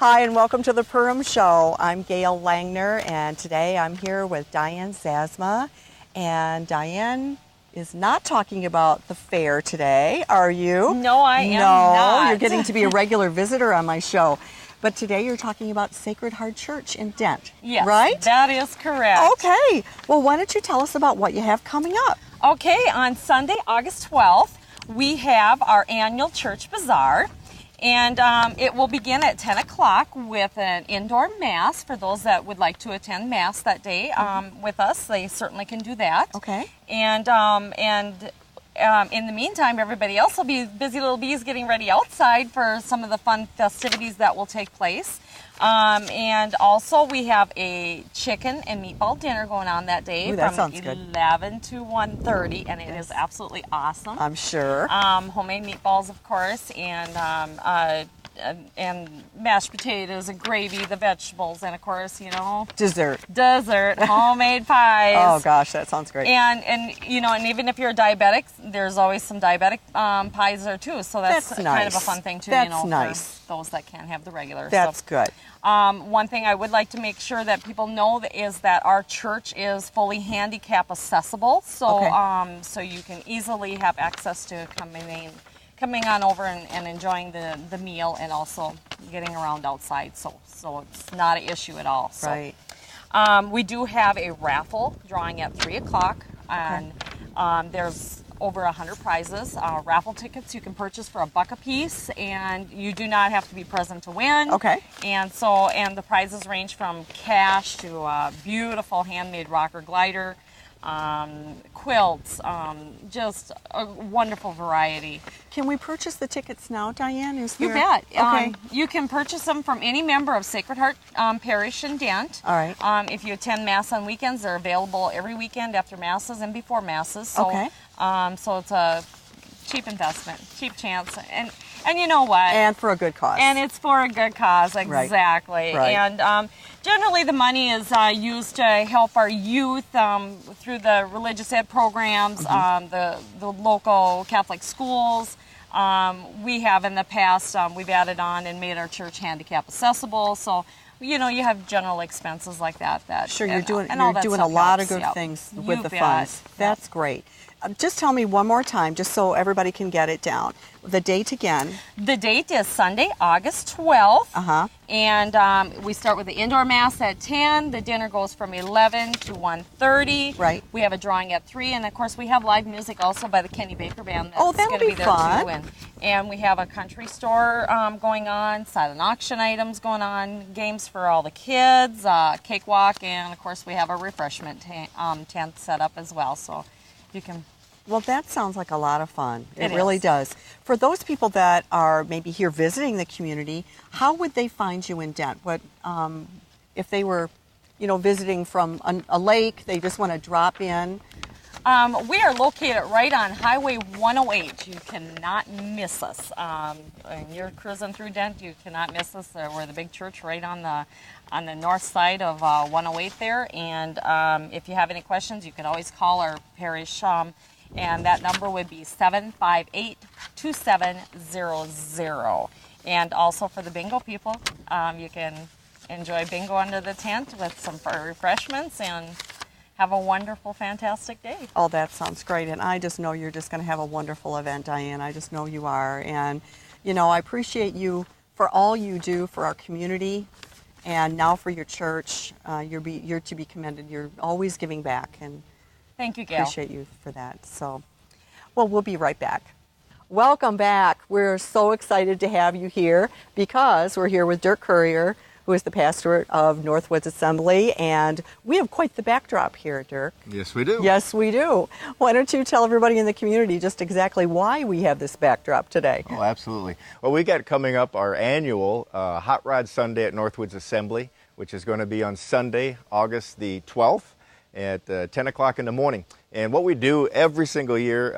Hi, and welcome to the Perham Show. I'm Gail Langner, and today I'm here with Diane Zasma. And Diane is not talking about the fair today, are you? No, I am not. No, you're getting to be a regular visitor on my show. But today you're talking about Sacred Heart Church in Dent, Yes, right? that is correct. Okay. Well, why don't you tell us about what you have coming up? Okay, on Sunday, August 12th, we have our annual church bazaar. And it will begin at 10 o'clock with an indoor mass. For those that would like to attend mass that day with us, they certainly can do that. Okay. And in the meantime, everybody else will be busy little bees getting ready outside for some of the fun festivities that will take place. And also we have a chicken and meatball dinner going on that day. Ooh, that from sounds good. 11 to 1:30, and it is absolutely awesome. I'm sure. Homemade meatballs, of course, and mashed potatoes and gravy, the vegetables, and of course, Dessert. homemade pies. Oh gosh, that sounds great. And and even if you're a diabetic, there's always some diabetic pies there too. So that's That's kind of nice. a fun thing too. That's nice. For those that can't have the regular. That's good. One thing I would like to make sure that people know is that our church is fully handicap accessible. So Okay. so you can easily have access to coming on over and enjoying the meal, and also getting around outside. So it's not an issue at all. So, Right. we do have a raffle drawing at 3 o'clock, and there's over 100 prizes. Raffle tickets you can purchase for $1 a piece, and you do not have to be present to win. Okay. And the prizes range from cash to a beautiful handmade rocker glider, quilts, just a wonderful variety. Can we purchase the tickets now, Diane? You bet. Okay. You can purchase them from any member of Sacred Heart Parish in Dent. All right. If you attend Mass on weekends, they're available every weekend after Masses and before Masses. So, Okay. So it's a cheap investment, cheap chance. And you know what? And for a good cause. And it's for a good cause, exactly. Right. And generally the money is used to help our youth through the religious ed programs, the local Catholic schools. We have in the past, we've added on and made our church handicap accessible. So, you have general expenses like that. Sure, you're doing all that a stuff lot of helps. good Yep. things You with the bet. funds. Yep. That's great. Just tell me one more time, just so everybody can get it down. The date again. The date is Sunday, August 12th. Uh-huh. And we start with the indoor mass at 10. The dinner goes from 11 to 1:30. Right. We have a drawing at 3. And, of course, we have live music also by the Kenny Baker Band. Oh, that'll gonna be be there fun. too. And we have a country store going on, silent auction items going on, games for all the kids, cakewalk, and, of course, we have a refreshment tent set up as well. So you can... Well, that sounds like a lot of fun. It It really is. does. For those people that are maybe here visiting the community, how would they find you in Dent? What if they were, visiting from a lake, they just want to drop in? We are located right on Highway 108. You cannot miss us. When you're cruising through Dent, you cannot miss us. We're the big church right on the north side of 108 there. And if you have any questions, you can always call our parish. And that number would be 758-2700. And also for the bingo people, you can enjoy bingo under the tent with some refreshments and have a wonderful, fantastic day. Oh, that sounds great. And I just know you're just going to have a wonderful event, Diane. I just know you are. And, I appreciate you for all you do for our community and now for your church. You're to be commended. You're always giving back. And Thank you, Gail. appreciate you for that. So, well, we'll be right back. Welcome back. We're so excited to have you here because we're here with Dirk Currier, who is the pastor of Northwoods Assembly, and we have quite the backdrop here, Dirk. Yes, we do. Yes, we do. Why don't you tell everybody in the community just exactly why we have this backdrop today? Oh, absolutely. Well, we got coming up our annual Hot Rod Sunday at Northwoods Assembly, which is going to be on Sunday, August the 12th at 10 o'clock in the morning. And what we do every single year,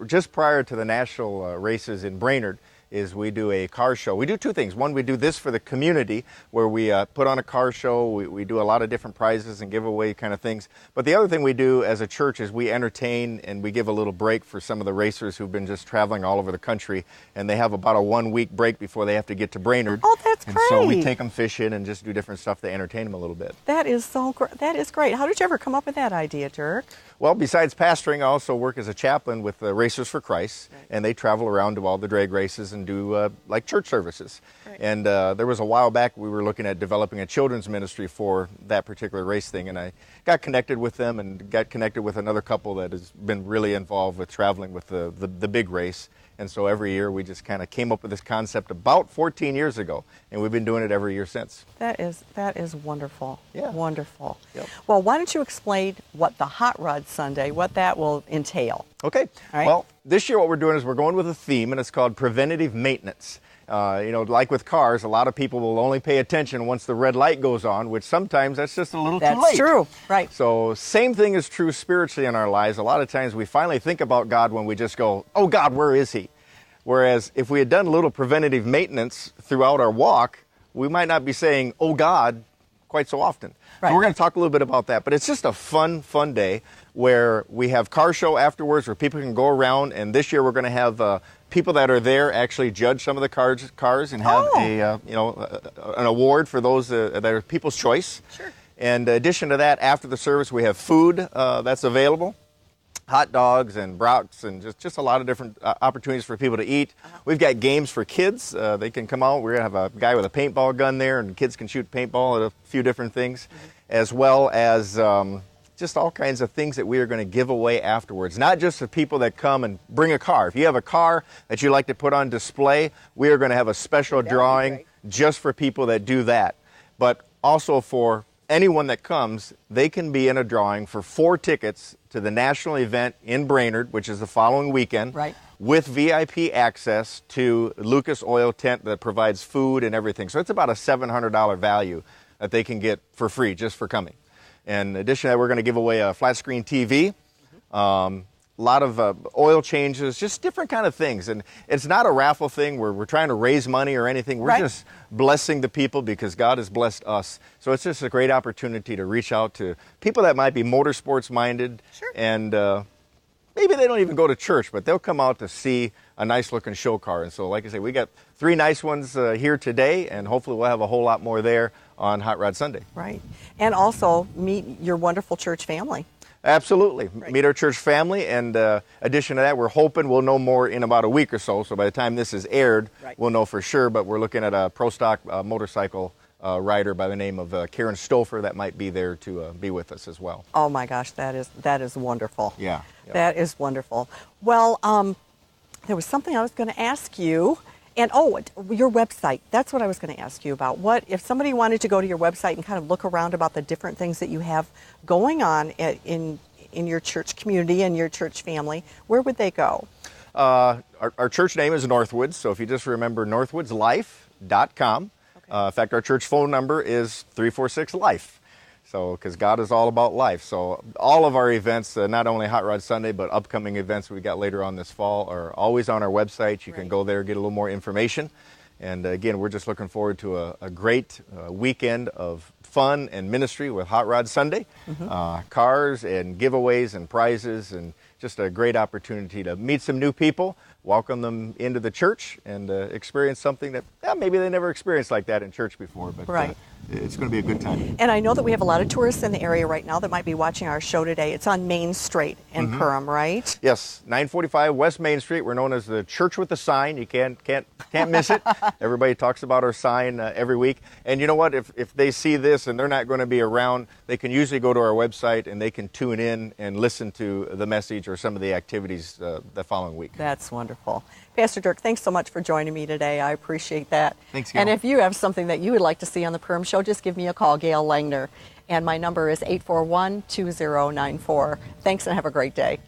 just prior to the national races in Brainerd, is we do a car show. We do two things. One, we do this for the community where we put on a car show. We do a lot of different prizes and giveaway kind of things. But the other thing we do as a church is we entertain and we give a little break for some of the racers who've been just traveling all over the country, and they have about a 1 week break before they have to get to Brainerd. Oh, that's great. And so we take them fishing and just do different stuff to entertain them a little bit. That is that is great. How did you ever come up with that idea, Dirk? Well, besides pastoring, I also work as a chaplain with Racers for Christ, and they travel around to all the drag races and do like church services. Right. And there was a while back we were looking at developing a children's ministry for that particular race thing, and I got connected with them and got connected with another couple that has been really involved with traveling with the big race. And so every year we just kind of came up with this concept about 14 years ago, and we've been doing it every year since. That is wonderful. Yeah. Wonderful. Yep. Well, why don't you explain what the Hot Rod Sunday, what that will entail? Okay. All right. Well, this year what we're doing is we're going with a theme, and it's called preventative maintenance. Like with cars, a lot of people will only pay attention once the red light goes on, which sometimes that's just a little too late. That's true, right. So same thing is true spiritually in our lives. A lot of times we finally think about God when we just go, oh God, where is he? Whereas if we had done a little preventative maintenance throughout our walk, we might not be saying, oh God, quite so often. Right. So we're going to talk a little bit about that. But it's just a fun day where we have car show afterwards where people can go around. And this year we're going to have people that are there actually judge some of the cars and have an award for those that are People's Choice. Sure. And in addition to that, after the service, we have food that's available. Hot dogs and brats and just a lot of different opportunities for people to eat. We've got games for kids. They can come out. We're going to have a guy with a paintball gun there, and kids can shoot paintball at a few different things, as well as just all kinds of things that we are going to give away afterwards. Not just the people that come and bring a car. If you have a car that you like to put on display, we are going to have a special drawing just for people that do that. But also for anyone that comes, they can be in a drawing for 4 tickets to the national event in Brainerd, which is the following weekend, right, with VIP access to Lucas Oil Tent that provides food and everything. So it's about a $700 value that they can get for free just for coming. And in addition to that, we're going to give away a flat screen TV, a lot of oil changes, just different kind of things. And it's not a raffle thing where we're trying to raise money or anything. We're just blessing the people because God has blessed us. So it's just a great opportunity to reach out to people that might be motorsports minded. Sure. And maybe they don't even go to church, but they'll come out to see a nice looking show car. And so, like I say, we got 3 nice ones here today, and hopefully we'll have a whole lot more there on Hot Rod Sunday. Right. And also meet your wonderful church family. Absolutely. Right. Meet our church family, and addition to that, we're hoping we'll know more in about a week or so. So by the time this is aired, we'll know for sure, but we're looking at a pro stock motorcycle rider by the name of Karen Stouffer that might be there to be with us as well. Oh my gosh, that is wonderful. Yeah. Yep. That is wonderful. Well, there was something I was going to ask you. And your website, that's what I was going to ask you about. What if somebody wanted to go to your website and kind of look around about the different things that you have going on in your church community and your church family, where would they go? Our church name is Northwoods, so if you just remember northwoodslife.com. In fact, our church phone number is 346-LIFE. So, because God is all about life. So all of our events, not only Hot Rod Sunday, but upcoming events we got later on this fall are always on our website. You can go there, get a little more information. And again, we're just looking forward to a great weekend of fun and ministry with Hot Rod Sunday. Cars and giveaways and prizes, and just a great opportunity to meet some new people, welcome them into the church, and experience something that maybe they never experienced like that in church before. But it's going to be a good time. And I know that we have a lot of tourists in the area right now that might be watching our show today. It's on Main Street in Perham, right? Yes, 945 West Main Street. We're known as the Church with the Sign. You can't miss it. Everybody talks about our sign every week. And you know what? If they see this and they're not going to be around, they can usually go to our website and they can tune in and listen to the message or some of the activities the following week. That's wonderful. Pastor Dirk, thanks so much for joining me today. I appreciate that. Thanks, Gail. And if you have something that you would like to see on the Perham Show, just give me a call, Gail Langner. And my number is 841-2094. Thanks and have a great day.